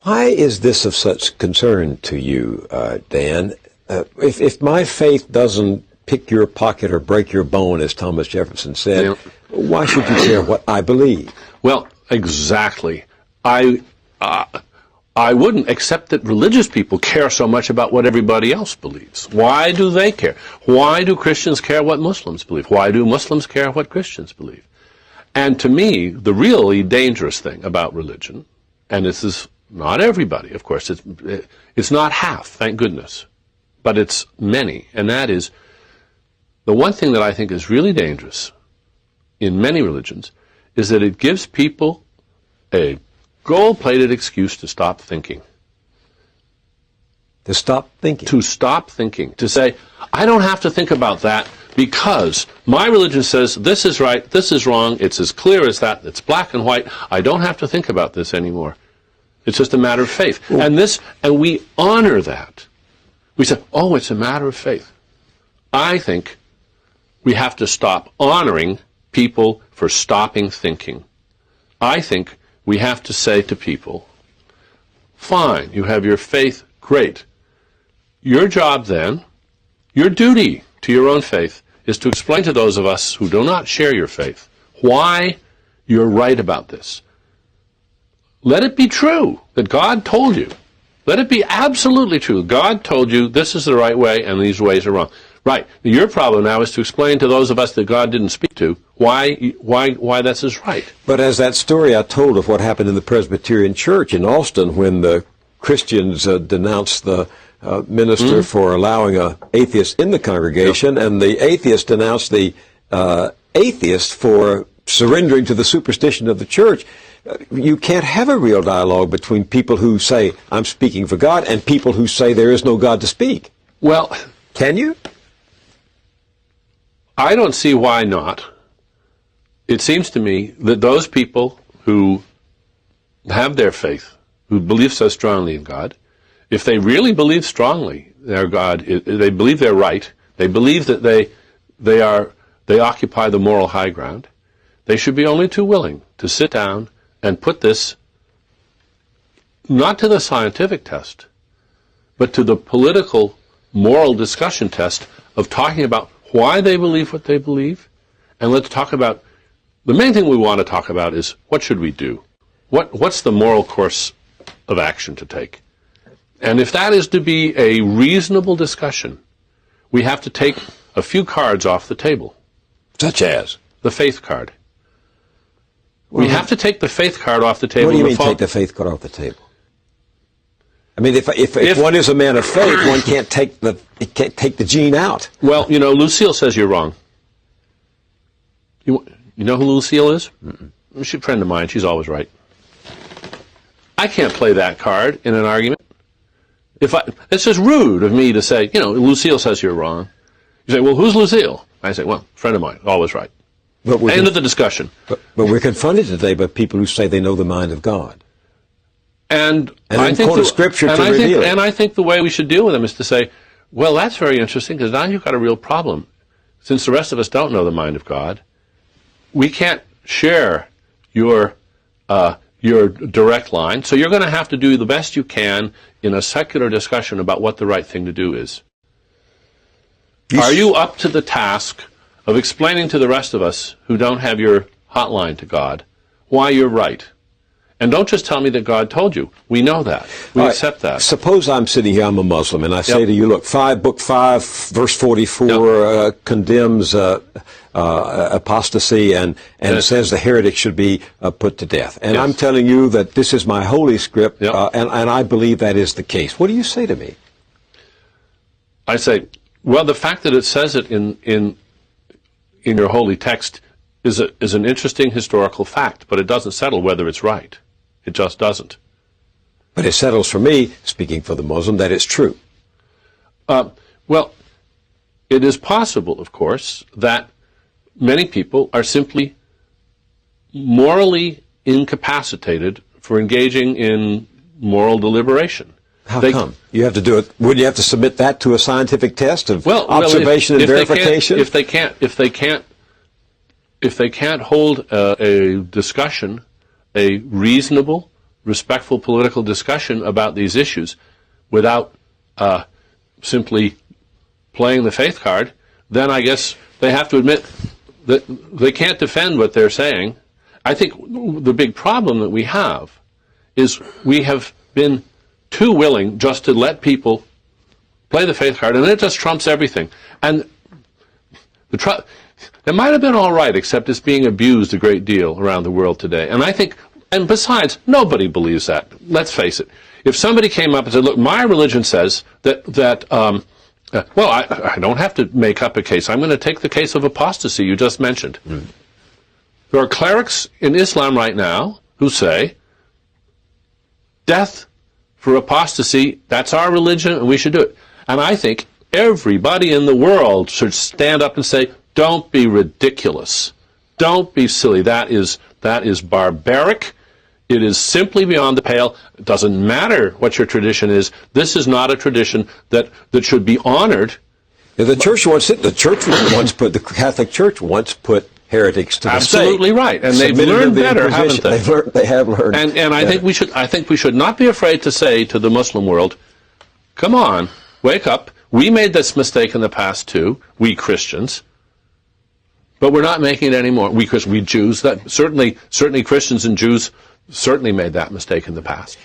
Why is this of such concern to you, Dan? If my faith doesn't pick your pocket or break your bone, as Thomas Jefferson said, Yeah. why should you care what I believe? Well, exactly. I wouldn't accept that religious people care so much about what everybody else believes. Why do they care? Why do Christians care what Muslims believe? Why do Muslims care what Christians believe? And to me, the really dangerous thing about religion, and this is not everybody, of course, it's not half, thank goodness, but it's many, and that is the one thing that I think is really dangerous in many religions is that it gives people a gold-plated excuse to stop thinking. To stop thinking? To stop thinking. To say, I don't have to think about that because my religion says this is right, this is wrong, it's as clear as that, it's black and white, I don't have to think about this anymore. It's just a matter of faith. Ooh. And we honor that. We say, oh, it's a matter of faith. I think we have to stop honoring people for stopping thinking. I think we have to say to people, fine, you have your faith, great. Your job then, your duty to your own faith, is to explain to those of us who do not share your faith why you're right about this. Let it be true that God told you. Let it be absolutely true. God told you this is the right way and these ways are wrong. Right. Your problem now is to explain to those of us that God didn't speak to why this is right. But as that story I told of what happened in the Presbyterian Church in Austin when the Christians denounced the minister for allowing an atheist in the congregation, and the atheist denounced the atheist for surrendering to the superstition of the church. You can't have a real dialogue between people who say, I'm speaking for God, and people who say there is no God to speak. Well, can you? I don't see why not. It seems to me that those people who have their faith, who believe so strongly in God, if they really believe strongly their God, they believe they're right, they believe that they occupy the moral high ground, they should be only too willing to sit down and put this not to the scientific test, but to the political, moral discussion test of talking about why they believe what they believe. And let's talk about, the main thing we want to talk about is what should we do? What's the moral course of action to take? And if that is to be a reasonable discussion, we have to take a few cards off the table. Such as? The faith card. We have to take the faith card off the table. What do you mean take the faith card off the table? I mean, if one is a man of faith, one can't take the gene out. Well, you know, Lucille says you're wrong. You know who Lucille is? She's a friend of mine. She's always right. I can't play that card in an argument. It's just rude of me to say, you know, Lucille says you're wrong. You say, well, who's Lucille? I say, well, friend of mine, always right. End of the discussion. But we're confronted today by people who say they know the mind of God. And I think quote a scripture to reveal it. And I think the way we should deal with them is to say, well, that's very interesting because now you've got a real problem. Since the rest of us don't know the mind of God, we can't share your direct line, so you're going to have to do the best you can in a secular discussion about what the right thing to do is. Are you up to the task of explaining to the rest of us who don't have your hotline to God why you're right? And don't just tell me that God told you. We know that. We accept that. Suppose I'm sitting here, I'm a Muslim, and I say to you, look, book 5, verse 44 condemns apostasy and says the heretic should be put to death. And I'm telling you that this is my holy script, and I believe that is the case. What do you say to me? I say, well, the fact that it says it in your holy text is an interesting historical fact, but it doesn't settle whether it's right. It just doesn't. But it settles for me, speaking for the Muslim, that it's true. Well, it is possible, of course, that many people are simply morally incapacitated for engaging in moral deliberation. How come? You have to do it. Wouldn't you have to submit that to a scientific test of observation and verification? If they can't hold a discussion, a reasonable, respectful political discussion about these issues without simply playing the faith card, then I guess they have to admit that they can't defend what they're saying. I think the big problem that we have is we have been too willing just to let people play the faith card, and it just trumps everything. And it might have been all right, except it's being abused a great deal around the world today. And I think, and besides, nobody believes that. Let's face it. If somebody came up and said, look, my religion says that well, I don't have to make up a case. I'm going to take the case of apostasy you just mentioned. Mm. There are clerics in Islam right now who say, death for apostasy, that's our religion, and we should do it. And I think everybody in the world should stand up and say, don't be ridiculous. Don't be silly. That is barbaric. It is simply beyond the pale. It doesn't matter what your tradition is. This is not a tradition that should be honored. Yeah, the church wants it. The Catholic Church once put heretics to the stake. Absolutely right, and they've learned better, haven't they? They have learned. And I think we should not be afraid to say to the Muslim world, "Come on, wake up. We made this mistake in the past too. We Christians, but we're not making it anymore. We Jews, that certainly Christians and Jews certainly made that mistake in the past."